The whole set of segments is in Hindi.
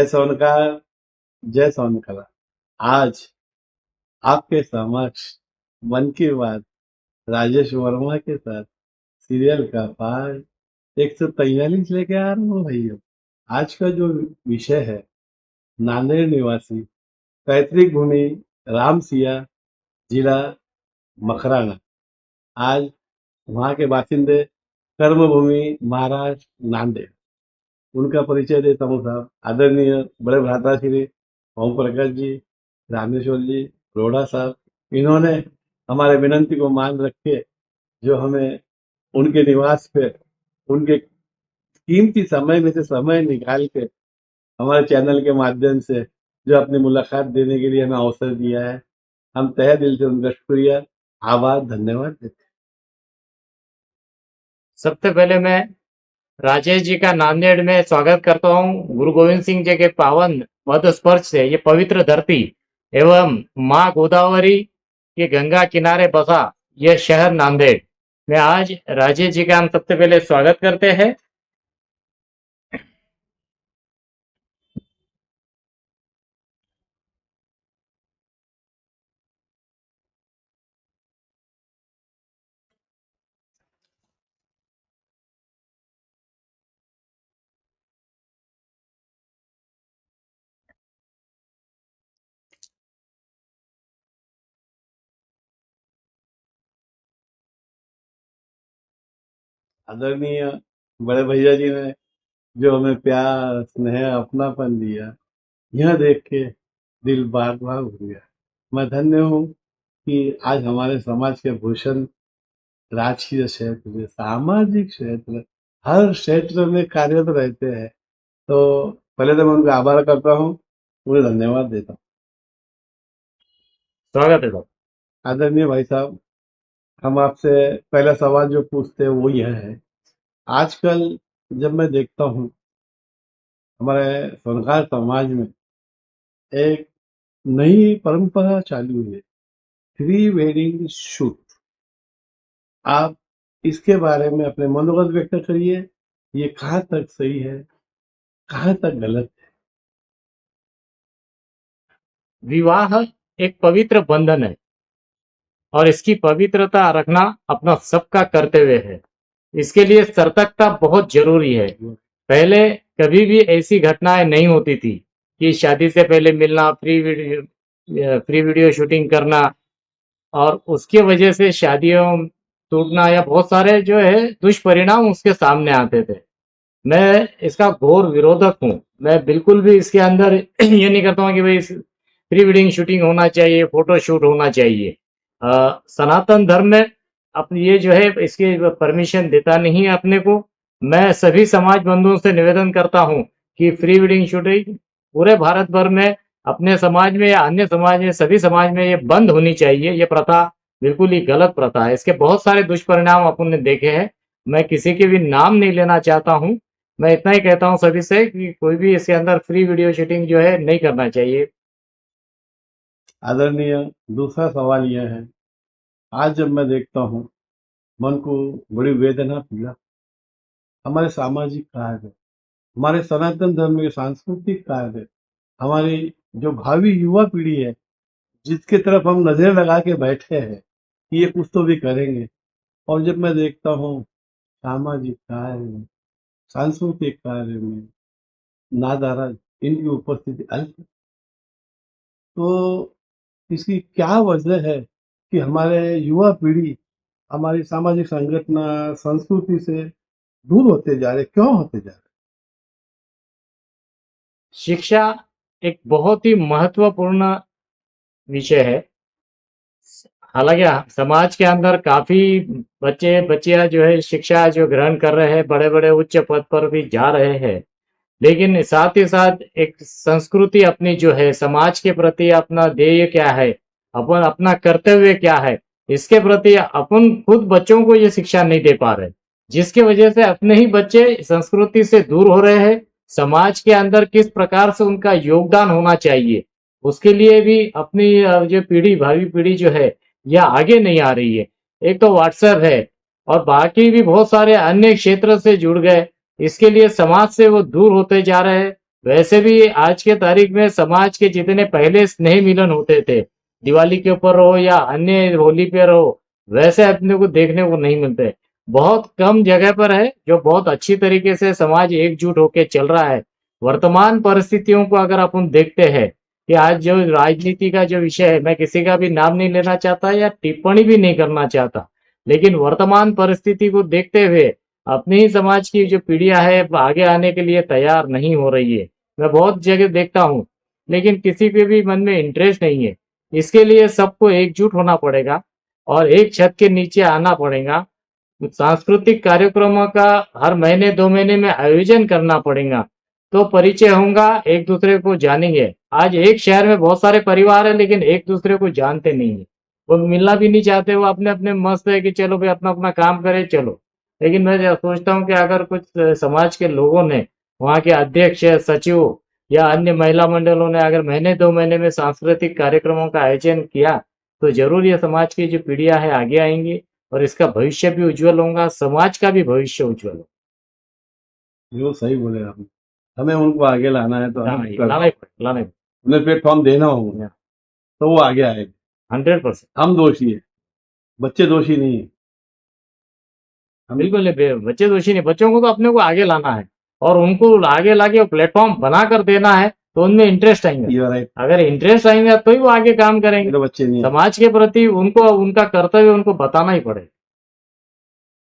सोनकार, जय सोनकला। आज आपके समक्ष मन की बात राजेश वर्मा के साथ सीरियल का पार्ट 143 लेके आ रहा हूँ भैया। आज का जो विषय है, नांदेड़ निवासी पैतृक भूमि रामसिया, जिला मकराना। आज वहाँ के बासिंदे, कर्मभूमि महाराष्ट्र नांदेड़। उनका परिचय देता हूँ साहब। आदरणीय बड़े भ्राता श्री ओम प्रकाश जी, रामेश्वर जी, रोड़ा साहब, इन्होंने हमारे विनंती को मान रख के जो हमें उनके निवास पे उनके कीमती समय में से समय निकाल के हमारे चैनल के माध्यम से जो अपनी मुलाकात देने के लिए हमें अवसर दिया है, हम तहे दिल से उनका शुक्रिया, आभार, धन्यवाद देते हैं। सबसे पहले मैं राजेश जी का नांदेड़ में स्वागत करता हूं। गुरु गोविंद सिंह जी के पावन पद स्पर्श से ये पवित्र धरती एवं माँ गोदावरी के गंगा किनारे बसा यह शहर नांदेड़ में आज राजेश जी का हम सबसे पहले स्वागत करते हैं। आदरणीय बड़े भैया जी ने जो हमें प्यार, स्नेह, अपनापन दिया, यह देख के दिल बाग बाग हो गया। मैं धन्य हूँ कि आज हमारे समाज के भूषण राजकीय क्षेत्र, सामाजिक क्षेत्र, हर क्षेत्र में कार्यरत रहते हैं। तो पहले तो मैं उनका आभार करता हूँ, उन्हें धन्यवाद देता हूँ। स्वागत है साहब। आदरणीय भाई साहब, हम आपसे पहला सवाल जो पूछते हैं वो यह है, आजकल जब मैं देखता हूँ हमारे सोनकार समाज में एक नई परंपरा चालू है, प्री वेडिंग शूट। आप इसके बारे में अपने मनोगत व्यक्त करिए। ये कहाँ तक सही है, कहाँ तक गलत है? विवाह एक पवित्र बंधन है और इसकी पवित्रता रखना अपना सबका कर्तव्य है। इसके लिए सतर्कता बहुत जरूरी है। पहले कभी भी ऐसी घटनाएं नहीं होती थी कि शादी से पहले मिलना, प्री वीडियो शूटिंग करना और उसके वजह से शादियों टूटना या बहुत सारे जो है दुष्परिणाम उसके सामने आते थे। मैं इसका घोर विरोधक हूँ। मैं बिल्कुल भी इसके अंदर ये नहीं करता हूँ कि भाई प्री वेडिंग शूटिंग होना चाहिए, फोटो शूट होना चाहिए। सनातन धर्म में अपनी ये जो है इसकी परमिशन देता नहीं है अपने को। मैं सभी समाज बंधुओं से निवेदन करता हूँ कि प्री वेडिंग शूटिंग पूरे भारत भर में अपने समाज में या अन्य समाज में, सभी समाज में ये बंद होनी चाहिए। ये प्रथा बिल्कुल ही गलत प्रथा है। इसके बहुत सारे दुष्परिणाम अपन ने देखे हैं। मैं किसी के भी नाम नहीं लेना चाहता हूँ। मैं इतना ही कहता हूँ सभी से कि कोई भी इसके अंदर फ्री वीडियो शूटिंग जो है नहीं करना चाहिए। आदरणीय दूसरा सवाल यह है, आज जब मैं देखता हूँ मन को बड़ी वेदना, पीड़ा, हमारे सामाजिक कार्य, हमारे सनातन धर्म के सांस्कृतिक कार्य, हमारी जो भावी युवा पीढ़ी है जिसके तरफ हम नजर लगा के बैठे हैं कि ये कुछ तो भी करेंगे, और जब मैं देखता हूँ सामाजिक कार्य में, सांस्कृतिक कार्य में नादारा इनकी उपस्थिति अल्प, तो इसकी क्या वजह है कि हमारे युवा पीढ़ी हमारी सामाजिक संगठन संस्कृति से दूर होते जा रहे, क्यों होते जा रहे? शिक्षा एक बहुत ही महत्वपूर्ण विषय है। हालांकि समाज के अंदर काफी बच्चे बच्चियां जो है शिक्षा जो ग्रहण कर रहे हैं, बड़े बड़े उच्च पद पर भी जा रहे हैं, लेकिन साथ ही साथ एक संस्कृति अपनी जो है, समाज के प्रति अपना ध्येय क्या है, अपन अपना कर्तव्य क्या है, इसके प्रति अपन खुद बच्चों को ये शिक्षा नहीं दे पा रहे, जिसकी वजह से अपने ही बच्चे संस्कृति से दूर हो रहे हैं। समाज के अंदर किस प्रकार से उनका योगदान होना चाहिए, उसके लिए भी अपनी जो पीढ़ी, भावी पीढ़ी जो है यह आगे नहीं आ रही है। एक तो व्हाट्सएप है और बाकी भी बहुत सारे अन्य क्षेत्र से जुड़ गए, इसके लिए समाज से वो दूर होते जा रहे हैं। वैसे भी आज के तारीख में समाज के जितने पहले स्नेह मिलन होते थे, दिवाली के ऊपर हो या अन्य होली पे हो, वैसे अपने को देखने को नहीं मिलते। बहुत कम जगह पर है जो बहुत अच्छी तरीके से समाज एकजुट होके चल रहा है। वर्तमान परिस्थितियों को अगर अपन देखते हैं कि आज जो राजनीति का जो विषय है, मैं किसी का भी नाम नहीं लेना चाहता या टिप्पणी भी नहीं करना चाहता, लेकिन वर्तमान परिस्थिति को देखते हुए अपने ही समाज की जो पीढ़ियां है आगे आने के लिए तैयार नहीं हो रही है। मैं बहुत जगह देखता हूँ, लेकिन किसी के भी मन में इंटरेस्ट नहीं है। इसके लिए सबको एकजुट होना पड़ेगा और एक छत के नीचे आना पड़ेगा। सांस्कृतिक कार्यक्रमों का हर महीने 2 महीने में आयोजन करना पड़ेगा, तो परिचय होगा, एक दूसरे को जानेंगे। आज एक शहर में बहुत सारे परिवार है लेकिन एक दूसरे को जानते नहीं है, वो मिलना भी नहीं चाहते, वो अपने अपने मस्त है कि चलो भाई अपना अपना काम करे चलो। लेकिन मैं सोचता हूँ कि अगर कुछ समाज के लोगों ने, वहाँ के अध्यक्ष सचिव या अन्य महिला मंडलों ने अगर महीने 2 महीने में सांस्कृतिक कार्यक्रमों का आयोजन किया, तो जरूर ये समाज की जो पीढ़ियां है आगे आएंगी और इसका भविष्य भी उज्जवल होगा, समाज का भी भविष्य उज्जवल होगा। जो सही बोले आपने, हमें उनको आगे लाना है तो लाना हम ही लाना ही लाना ही उन्हें प्लेटफॉर्म देना होगा, तो वो आगे आएंगे। 100%। हम दोषी है, बच्चे दोषी नहीं है। हम बिल्कुल नहीं, बच्चे दोषी नहीं, बच्चों को तो अपने को आगे लाना है और उनको आगे लाके प्लेटफॉर्म बना कर देना है, तो उनमें इंटरेस्ट आएंगे। यू आर राइट, अगर इंटरेस्ट आएंगे तो ही वो आगे काम करेंगे। मेरे बच्चे नहीं है। समाज के प्रति उनको उनका कर्तव्य उनको बताना ही पड़ेगा।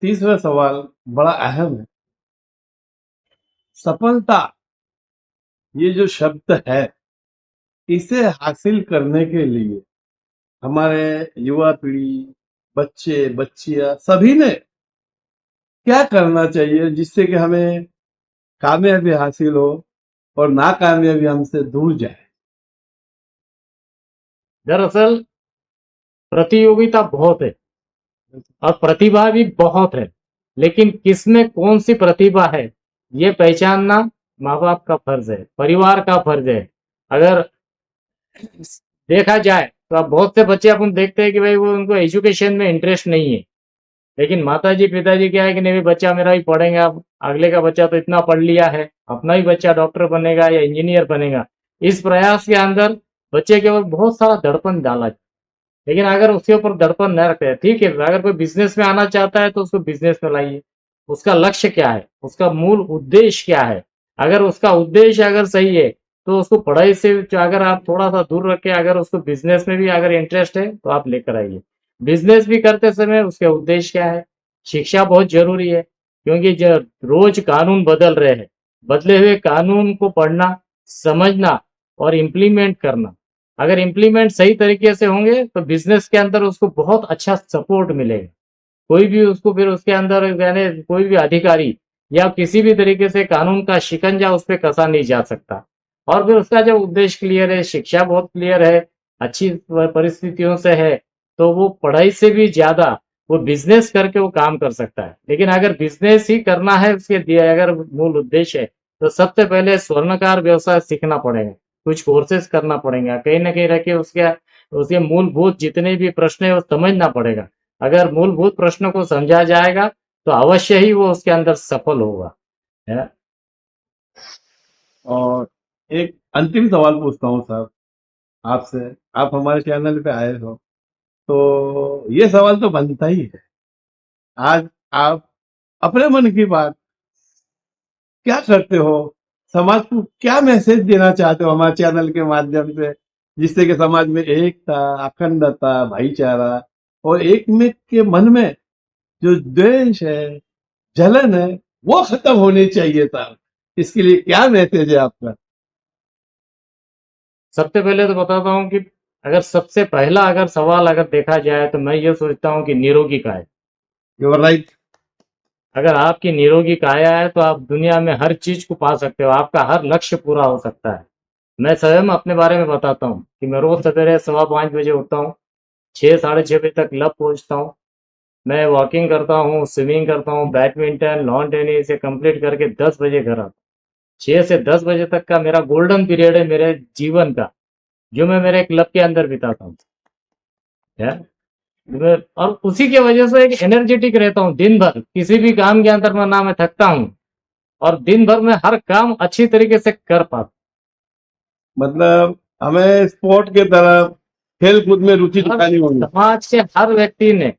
तीसरा सवाल बड़ा अहम है। सफलता, ये जो शब्द है, इसे हासिल करने के लिए हमारे युवा पीढ़ी, बच्चे बच्चियां सभी ने क्या करना चाहिए जिससे कि हमें कामयाबी हासिल हो और नाकामयाबी हमसे दूर जाए? दरअसल प्रतियोगिता बहुत है और प्रतिभा भी बहुत है, लेकिन किसमें कौन सी प्रतिभा है ये पहचानना माँ बाप का फर्ज है, परिवार का फर्ज है। अगर देखा जाए तो अब बहुत से बच्चे अपन देखते हैं कि भाई वो उनको एजुकेशन में इंटरेस्ट नहीं है, लेकिन माताजी पिताजी क्या है कि नहीं भाई बच्चा मेरा ही पढ़ेगा, अब अगले का बच्चा तो इतना पढ़ लिया है, अपना ही बच्चा डॉक्टर बनेगा या इंजीनियर बनेगा। इस प्रयास के अंदर बच्चे के ऊपर बहुत सारा दड़पन डाला जाए। लेकिन अगर उसके ऊपर दड़पन न रखे, ठीक है, अगर कोई बिजनेस में आना चाहता है तो उसको बिजनेस में लाइए। उसका लक्ष्य क्या है, उसका मूल उद्देश्य क्या है? अगर उसका उद्देश्य अगर सही है तो उसको पढ़ाई से अगर आप थोड़ा सा दूर रखे, अगर उसको बिजनेस में भी अगर इंटरेस्ट है तो आप लेकर आइए। बिजनेस भी करते समय उसके उद्देश्य क्या है? शिक्षा बहुत जरूरी है, क्योंकि जो रोज कानून बदल रहे हैं, बदले हुए कानून को पढ़ना, समझना और इम्प्लीमेंट करना। अगर इम्प्लीमेंट सही तरीके से होंगे तो बिजनेस के अंदर उसको बहुत अच्छा सपोर्ट मिलेगा। कोई भी उसको फिर उसके अंदर यानी कोई भी अधिकारी या किसी भी तरीके से कानून का शिकंजा उस पर कसा नहीं जा सकता। और फिर उसका जब उद्देश्य क्लियर है, शिक्षा बहुत क्लियर है, अच्छी परिस्थितियों से है, तो वो पढ़ाई से भी ज्यादा वो बिजनेस करके वो काम कर सकता है। लेकिन अगर बिजनेस ही करना है उसके दिए अगर मूल उद्देश्य है, तो सबसे पहले स्वर्णकार व्यवसाय सीखना पड़ेगा, कुछ कोर्सेज करना पड़ेगा, कहीं ना कहीं रह के उसके उसके मूलभूत जितने भी प्रश्न है वो समझना पड़ेगा। अगर मूलभूत प्रश्नों को समझा जाएगा तो अवश्य ही वो उसके अंदर सफल होगा, है ना। और एक अंतिम सवाल पूछता हूँ सर आपसे, आप हमारे चैनल पे आए हो तो ये सवाल तो बनता ही है। आज आप अपने मन की बात क्या करते हो, समाज को क्या मैसेज देना चाहते हो हमारे चैनल के माध्यम से, जिससे कि समाज में एकता, अखंडता, भाईचारा और एक में के मन में जो द्वेष है, जलन है, वो खत्म होनी चाहिए सर। इसके लिए क्या मैसेज है आपका? सबसे पहले तो बताता हूँ कि अगर सबसे पहला अगर सवाल अगर देखा जाए तो मैं ये सोचता हूँ कि निरोगी काया। You are right. अगर आपकी निरोगी काया है तो आप दुनिया में हर चीज को पा सकते हो, आपका हर लक्ष्य पूरा हो सकता है। मैं स्वयं अपने बारे में बताता हूँ कि मैं रोज सवेरे 5:15 बजे उठता हूँ, 6 साढ़े 6 बजे तक क्लब पहुंचता हूँ। मैं वॉकिंग करता हूँ, स्विमिंग करता हूँ, बैडमिंटन, लॉन टेनिस ये कंप्लीट करके 10 बजे घर आता हूँ। 6 से 10 बजे तक का मेरा गोल्डन पीरियड है मेरे जीवन का, जो मैं मेरे क्लब के अंदर बिताता हूँ, है। और उसी की वजह से एक एनर्जेटिक रहता हूँ दिन भर, किसी भी काम के अंदर मैं ना मैं थकता हूँ और दिन भर में हर काम अच्छी तरीके से कर पाते। मतलब हमें स्पोर्ट के तरफ खेल कूद में रुचि हर दिखानी होगी। समाज के हर व्यक्ति ने,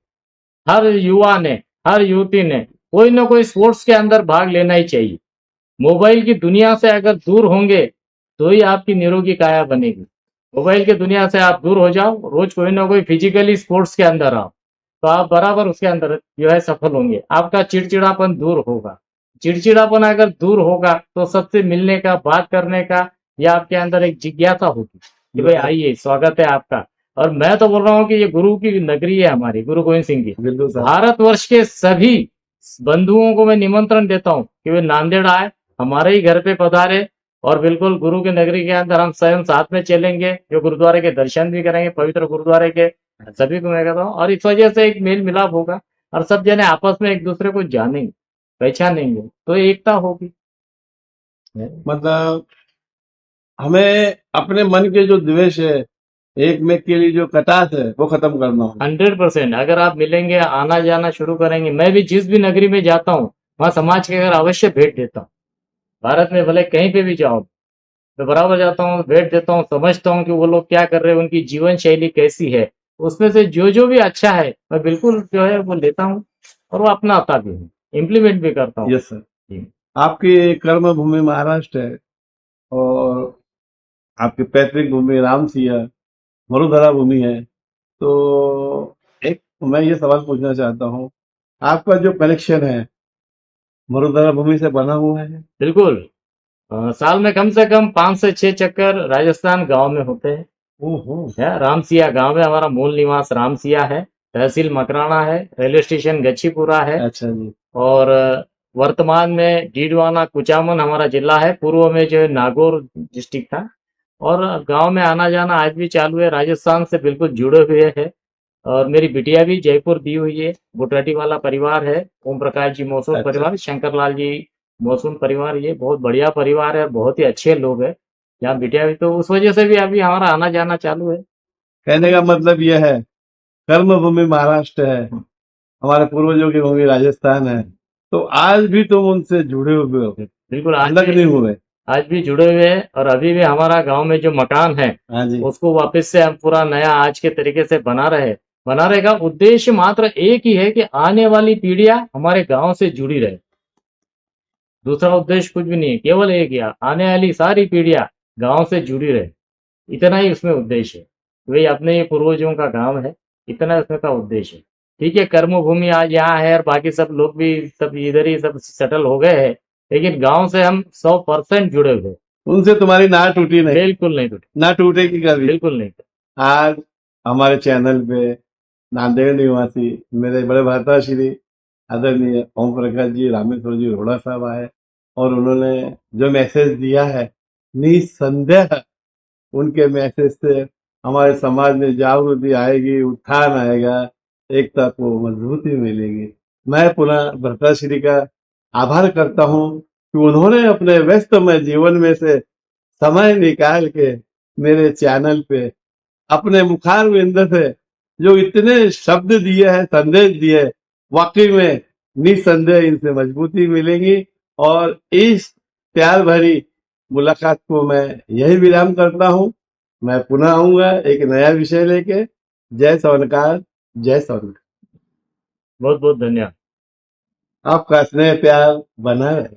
हर युवा ने, हर युवती ने कोई ना कोई स्पोर्ट्स के अंदर भाग लेना ही चाहिए। मोबाइल की दुनिया से अगर दूर होंगे तो ही आपकी निरोगी काया बनेगी। मोबाइल की दुनिया से आप दूर हो जाओ, रोज कोई ना कोई फिजिकली स्पोर्ट्स के अंदर आओ, तो आप बराबर उसके अंदर जो है सफल होंगे। आपका चिड़चिड़ापन दूर होगा। चिड़चिड़ापन अगर दूर होगा तो सबसे मिलने का, बात करने का, या आपके अंदर एक जिज्ञासा होगी कि भाई आइए, स्वागत है आपका। और मैं तो बोल रहा हूँ कि ये गुरु की नगरी है हमारी, गुरु गोविंद सिंह की। बिल्कुल सर। भारतवर्ष के सभी बंधुओं को मैं निमंत्रण देता हूँ कि वे नांदेड़ आए, हमारे ही घर पे पधारे, और बिल्कुल गुरु की नगरी के अंदर हम स्वयं साथ में चलेंगे, जो गुरुद्वारे के दर्शन भी करेंगे, पवित्र गुरुद्वारे के। सभी को मैं कहता हूँ, और इस वजह से एक मेल मिलाप होगा और सब जने आपस में एक दूसरे को जानेंगे, पहचानेंगे, तो एकता होगी। मतलब हमें अपने मन के जो द्वेष है, एक में के लिए जो कटास है, वो खत्म करना होगा। 100%। अगर आप मिलेंगे, आना जाना शुरू करेंगे, मैं भी जिस भी नगरी में जाता हूँ वहां समाज के घर अवश्य भेंट देता हूँ। भारत में भले कहीं पे भी जाओ, मैं बराबर जाता हूँ, भेंट देता हूँ, समझता हूँ कि वो लोग क्या कर रहे हैं, उनकी जीवन शैली कैसी है। उसमें से जो भी अच्छा है मैं बिल्कुल जो है वो लेता हूँ और वो अपनाता भी हूँ, इम्प्लीमेंट भी करता हूँ। Yes sir. आपकी कर्म भूमि महाराष्ट्र है और आपकी पैतृक भूमि रामसिया मरुधरा भूमि है। तो एक मैं ये सवाल पूछना चाहता हूँ, आपका जो कनेक्शन है मरुधरा भूमि से बना हुआ है? बिल्कुल। साल में कम से कम 5 से 6 चक्कर राजस्थान गांव में होते हैं। ओहो। रामसिया गांव में हमारा मूल निवास रामसिया है, तहसील मकराना है, रेलवे स्टेशन गच्छीपुरा है। अच्छा जी। और वर्तमान में डीडवाना कुचामन हमारा जिला है, पूर्व में जो है नागौर डिस्ट्रिक्ट था। और गांव में आना जाना आज भी चालू है, राजस्थान से बिल्कुल जुड़े हुए हैं। और मेरी बिटिया भी जयपुर दी हुई है, बुटाटी वाला परिवार है, ओम प्रकाश जी मौसूम अच्छा। परिवार, शंकरलाल जी मौसूम परिवार, ये बहुत बढ़िया परिवार है, बहुत ही अच्छे लोग हैं। यहाँ बिटिया भी, तो उस वजह से भी अभी हमारा आना जाना चालू है। कहने का मतलब यह है, कर्म भूमि महाराष्ट्र है, हमारे पूर्वजों की भूमि राजस्थान है, तो आज भी तुम उनसे जुड़े हुए हो, बिल्कुल अलग नहीं हुए। आज भी जुड़े हुए हैं। और अभी भी हमारा गांव में जो मकान है हाँ जी। उसको वापस से हम पूरा नया आज के तरीके से बनाने का उद्देश्य मात्र एक ही है कि आने वाली पीढ़ियां हमारे गांव से जुड़ी रहे। दूसरा उद्देश्य कुछ भी नहीं है, केवल एक ही, आने वाली सारी पीढ़ियां गांव से जुड़ी रहे, इतना ही उसमें उद्देश्य है। वही अपने ही पूर्वजों का गांव है, इतना उसमें का उद्देश्य है। ठीक है, कर्मभूमि आज यहाँ है और बाकी सब लोग भी सब इधर ही सब सेटल हो गए हैं, लेकिन गांव से हम 100% जुड़े हुए हैं। उनसे तुम्हारी ना टूटी नहीं, बिल्कुल नहीं टूटे, ना टूटेगी कभी। बिल्कुल नहीं। आज हमारे चैनल पे नांदेड़ निवासी मेरे बड़े भ्राता श्री आदरणीय ओम प्रकाश जी रामेश्वर जी रोड़ा साहब आए और उन्होंने जो मैसेज दिया है, निसंदेह उनके मैसेज से हमारे समाज में जागृति आएगी, उत्थान आएगा, एकता को मजबूती मिलेगी। मैं पुनः भ्राताश्री का आभार करता हूँ कि उन्होंने अपने व्यस्तमय जीवन में से समय निकाल के मेरे चैनल पे अपने मुखारविंद से जो इतने शब्द दिए हैं, संदेश दिए, वाकई में निसंदेह इनसे मजबूती मिलेगी। और इस प्यार भरी मुलाकात को मैं यही विराम करता हूँ। मैं पुनः आऊंगा एक नया विषय लेके। जय सवनकार, जय सवनकार। बहुत बहुत धन्यवाद। आपका स्नेह प्यार बना रहे।